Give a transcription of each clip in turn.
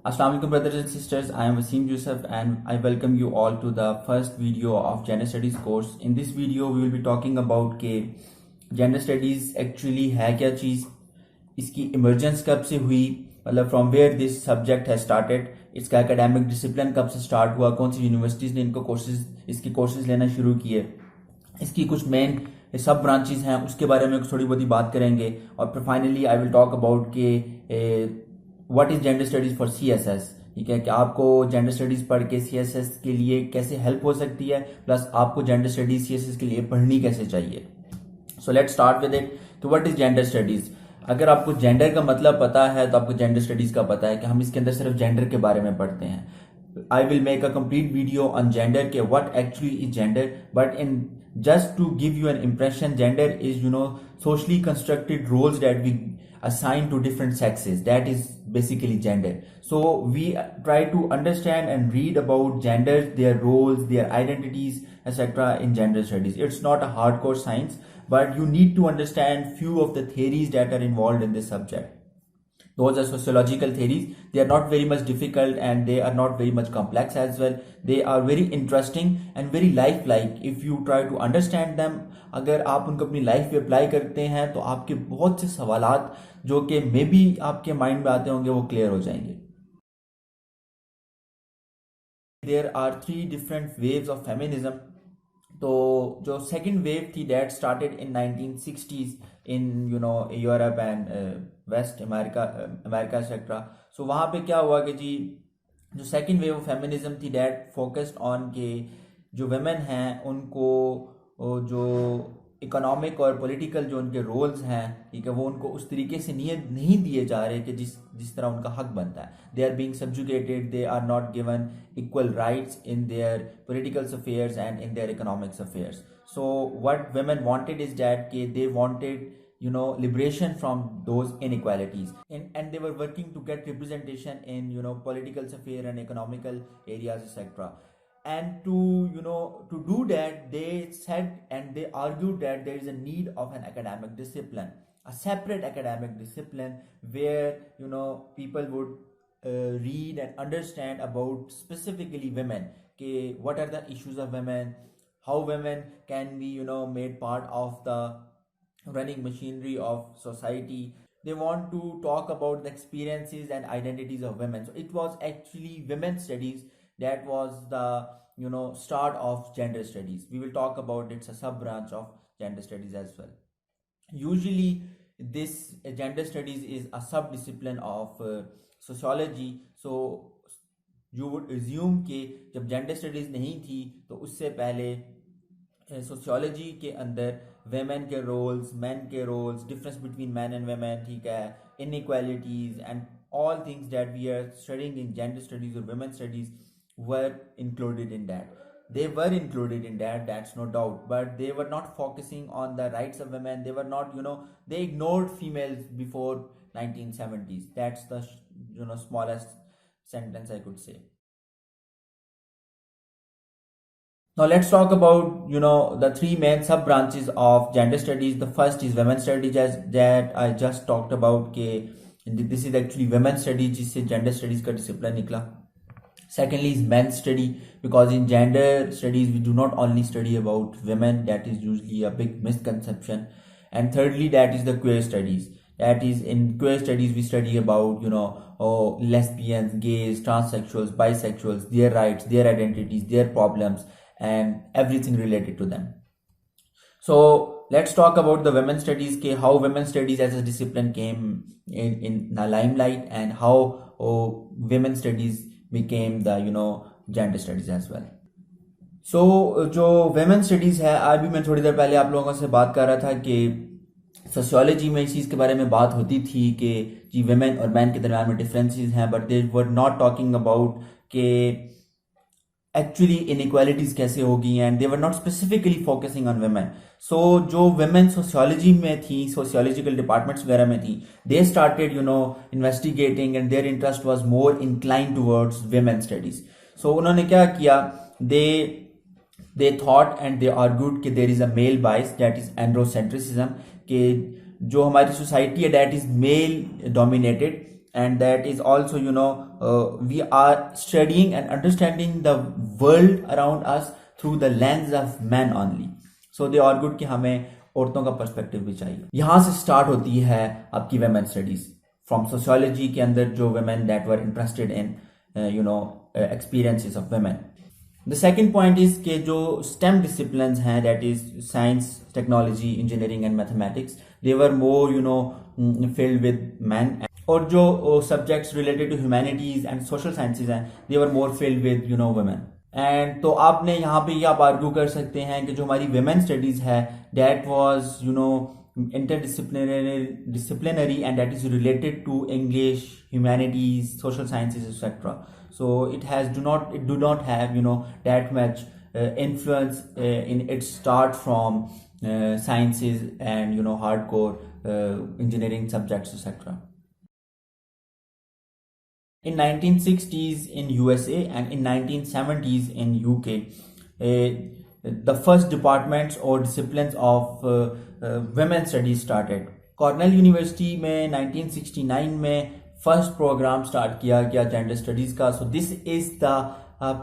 Assalamu alaikum brothers and sisters, I am Wasim Yusuf and I welcome you all to the first video of Gender Studies course. In this video we will be talking about कि Gender Studies actually है क्या चीज़, इसकी emergence कब से हुई, मतलब from where this subject has started, इसका academic discipline कब से start हुआ, कौन सी universities ने इसकी courses लेना शुरू किए, इसकी कुछ main सब ब्रांचेस हैं उसके बारे में थोड़ी बहुत बात करेंगे और फिर finally I will talk about के what is gender studies for CSS. ठीक है कि आपको जेंडर स्टडीज पढ़ के सीएसएस के लिए कैसे हेल्प हो सकती है, प्लस आपको जेंडर स्टडीज सीएसएस के लिए पढ़नी कैसे चाहिए। So let's start with it. तो व्हाट इज जेंडर स्टडीज? अगर आपको जेंडर का मतलब पता है तो आपको जेंडर स्टडीज का पता है कि हम इसके अंदर सिर्फ जेंडर के बारे में पढ़ते हैं। I will make a complete video on gender के what actually is gender, but in just to give you an impression, gender is socially constructed roles that we assign to different sexes. That is basically gender. So we try to understand and read about gender, their roles, their identities, etc. in gender studies. It's not a hardcore science, but you need to understand few of the theories that are involved in this subject. Those are sociological theories. They are not very much difficult and they are not very much complex as well. They are very interesting and very lifelike if you try to understand them. अगर आप उनको अपनी life पे apply करते हैं तो आपके बहुत से सवालात जो कि मे बी आपके माइंड में आते होंगे वो क्लियर हो जाएंगे। There are three different waves of feminism. तो जो सेकेंड वेव थी that started in 1960s in Europe and West America etcetera. So वहाँ पे क्या हुआ कि जी जो सेकेंड वेव ऑफ फेमिनिज्म थी दैट फोकस्ड ऑन के जो वेमेन हैं उनको जो इकोनॉमिक और पॉलिटिकल जो उनके रोल्स हैं, ठीक है, वो उनको उस तरीके से नहीं दिए जा रहे कि जिस तरह उनका हक बनता है। They are being subjugated, they are not given equal rights in their political affairs and in their economics affairs. So what women wanted is that they wanted liberation from those inequalities, and they were working to get representation in political sphere and economical areas, etc. And to do that, they said and they argued that there is a need of an academic discipline, a separate academic discipline where people would read and understand about specifically women, what are the issues of women, how women can be made part of the running machinery of society. They want to talk about the experiences and identities of women. So it was actually women's studies that was the start of gender studies. We will talk about it's a sub branch of gender studies as well. Usually this gender studies is a sub discipline of sociology. So you would assume कि जब gender studies नहीं थी तो उससे पहले sociology के अंदर women के रोल्स, मैन के roles, difference between man and women, ठीक है, inequalities and all things that we are studying in gender studies or women studies were included in that. They were included in that, that's no doubt, but they were not focusing on the rights of women. They were not, they ignored females before 1970s. That's the smallest sentence I could say. Now let's talk about the three main sub branches of gender studies. The first is women studies, that I just talked about के this is actually women studies जिससे gender studies का discipline निकला. Secondly is men study, because in gender studies we do not only study about women, that is usually a big misconception. And thirdly that is the queer studies. That is in queer studies we study about lesbians, gays, transsexuals, bisexuals, their rights, their identities, their problems and everything related to them. So let's talk about the women studies, how women studies as a discipline came in the limelight and how women studies became the gender studies as well. So जो women studies है, अभी मैं थोड़ी देर पहले आप लोगों से बात कर रहा था कि सोशियोलॉजी में इस चीज़ के बारे में बात होती थी कि जी women और men के दरम्यान में डिफरेंसेस हैं, but they were not talking about के एक्चुअली इनइक्वालिटीज कैसे होगी, and they were not specifically focusing on women. So जो वेमेन सोशियोलॉजी में थी, सोशियोलॉजिकल डिपार्टमेंट्स वगैरह में थी, they started investigating and their interest was more incline towards women studies. So उन्होंने क्या किया, they thought and they argued कि there is a male bias, that is androcentrism, कि जो हमारी सोसाइटी है that is male dominated and that is also, we are studying and understanding the world around us through the lens of men only. So they are good कि हमें औरतों का perspective भी चाहिए. यहाँ से स्टार्ट होती है आपकी वेमेन स्टडीज. फ्रॉम सोशियोलॉजी के अंदर जो women that were interested in experiences of women. The second point is के जो स्टेम डिसिप्लिन हैं, that is science, technology, engineering and mathematics, they were more filled with man. और जो subjects related to humanities and social sciences हैं, they were more filled with women. And तो आपने यहाँ पे ये आप आर्ग्यू कर सकते हैं कि जो हमारी वेमेन स्टडीज है, that was interdisciplinary and that is related to English, humanities, social sciences, etc. So it do not have that much influence in its start from sciences and hardcore engineering subjects, etc. In 1960s in USA and in 1970s in UK, the first departments or disciplines of women studies started. Cornell university में 1969 में first programme start किया गया gender studies का. So this is the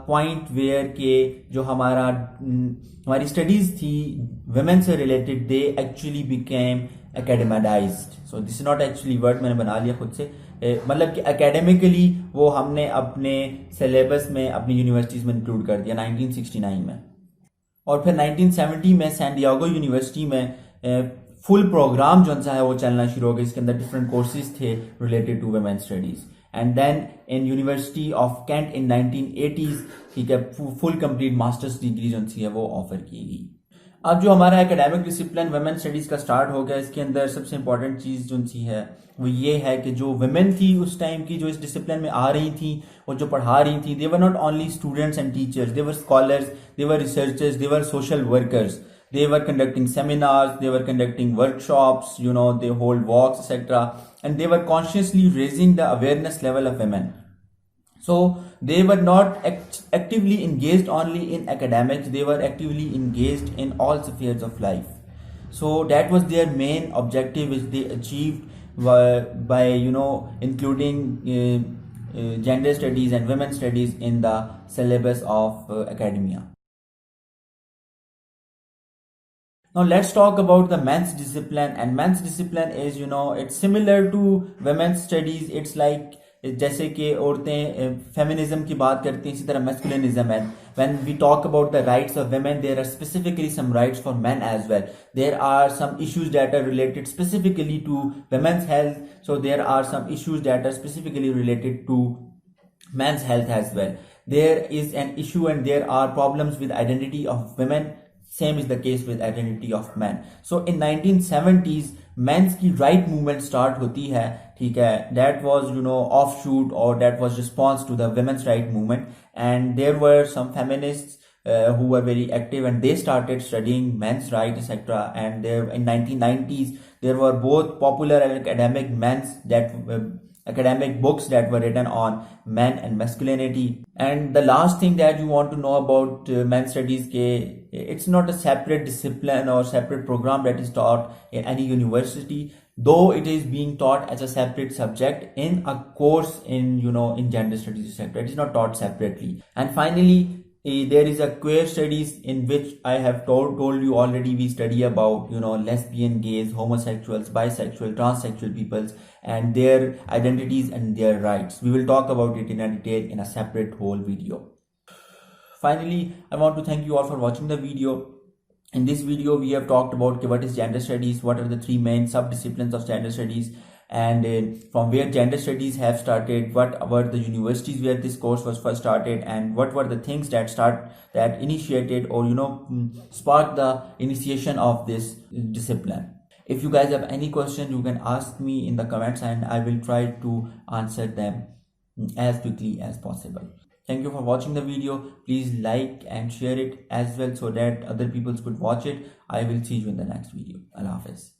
point where के जो हमारी studies थी women से related, they actually became academised. So this is not actually word मैंने बना लिया खुद से, मतलब कि एकेडमिकली वो हमने अपने सिलेबस में अपनी यूनिवर्सिटीज में इंक्लूड कर दिया 1969 में. और फिर 1970 में सैन डिएगो यूनिवर्सिटी में फुल प्रोग्राम जो है वो चलना शुरू हो गया. इसके अंदर डिफरेंट कोर्सेज थे related to women studies. And then in university of Kent इन 1980s, ठीक है, फुल कंप्लीट मास्टर्स डिग्री जो है वो ऑफर की गई. अब जो हमारा एकेडमिक डिसिप्लिन वुमेन स्टडीज का स्टार्ट हो गया, इसके अंदर सबसे इंपॉर्टेंट चीज जो सी है वो ये है कि जो वुमेन थी उस टाइम की, जो इस डिसिप्लिन में आ रही थी और जो पढ़ा रही थी, they were not only students and teachers, they were scholars, they were researchers, they were social workers. They were conducting seminars, they were conducting workshops, they hold walks, etc. And they were consciously raising the awareness level of women. So they were not actively engaged only in academics, they were actively engaged in all spheres of life. So that was their main objective, which they achieved by including gender studies and women studies in the syllabus of academia. Now let's talk about the men's discipline. And men's discipline is, it's similar to women's studies. It's like जैसे कि औरतें feminism की बात करती हैं, इसी तरह मैस्कुलिनिज्म है. When we talk about the rights of women, there are specifically some rights for men as well. There are some issues that are related specifically to women's health. So there are some issues that are specifically related to men's health as well. There is an issue and there are problems with identity of women. Same is the case with identity of men. So in 1970s, men's की right movement start होती है, ठीक है. That was offshoot or that was response to the women's right movement. And there were some feminists who were very active and they started studying men's rights, etc. And there in 1990s, there were both popular and academic academic books that were written on men and masculinity. And the last thing that you want to know about men's studies, it's not a separate discipline or separate program that is taught in any university, though it is being taught as a separate subject in a course in in gender studies, etc. It is not taught separately. And finally, there is a queer studies in which I have told you already. We study about lesbian, gays, homosexuals, bisexual, transsexual peoples and their identities and their rights. We will talk about it in a detail in a separate whole video. Finally, I want to thank you all for watching the video. In this video, we have talked about what is gender studies, what are the three main sub-disciplines of gender studies, and from where gender studies have started, what were the universities where this course was first started, and what were the things that initiated or sparked the initiation of this discipline. If you guys have any questions, you can ask me in the comments and I will try to answer them as quickly as possible. Thank you for watching the video. Please like and share it as well so that other people could watch it. I will see you in the next video. Allah Hafiz.